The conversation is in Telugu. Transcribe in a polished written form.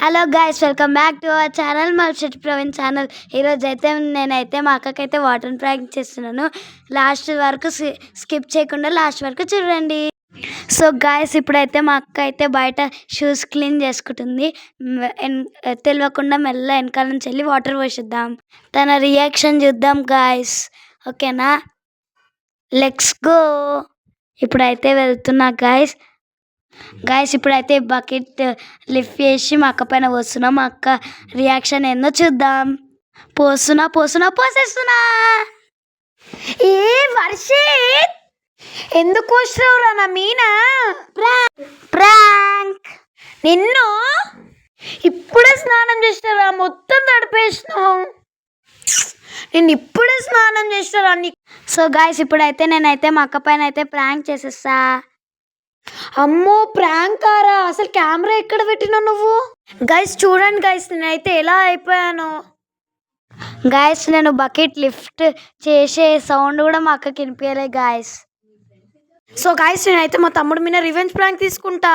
Hello guys, welcome back to our channel మల్షెట్ ప్రవీణ్ ఛానల్. ఈరోజు అయితే నేనైతే మా అక్కకైతే వాటర్ ప్రాంక్ చేస్తున్నాను. లాస్ట్ వరకు స్కిప్ చేయకుండా లాస్ట్ వరకు చూడండి. సో గైస్, ఇప్పుడైతే మా అక్క అయితే బయట షూస్ క్లీన్ చేసుకుంటుంది. తెలియకుండా మెల్ల వెనకాల నుంచి వెళ్ళి వాటర్ పోసిద్దాం. తన రియాక్షన్ చూద్దాం గైస్. ఓకేనా, లెట్స్ గో. ఇప్పుడైతే వెళ్తున్నా గైస్. ఇప్పుడైతే బకెట్ లిఫ్ట్ చేసి మా అక్క పైన పోస్తున్నాం. మా అక్క రియాక్షన్ ఏందో చూద్దాం. పోసేస్తున్నా. ఏ వర్షిత్, ఎందుకు వస్తున్నావురా నా మీనా? ప్రాంక్. నిన్ను ఇప్పుడే స్నానం చేస్తారా? మొత్తం తడిపేసినావు. నేను ఇప్పుడే స్నానం చేస్తారా? సో గాయస్, ఇప్పుడైతే నేనైతే మా అక్క పైన అయితే ప్రాంక్ చేసేస్తా. అమ్మో, ప్రాంక్ కారా? అసలు కెమెరా ఎక్కడ పెట్టినావు నువ్వు? గైస్ చూడండి గైస్, నేనైతే ఎలా అయిపోయాను. గైస్, నేను బకెట్ లిఫ్ట్ చేసే సౌండ్ కూడా మా అక్కకి వినిపించలే గైస్. సో గైస్, నేనైతే మా తమ్ముడు మీద రివెంజ్ ప్రాంక్ తీసుకుంటా.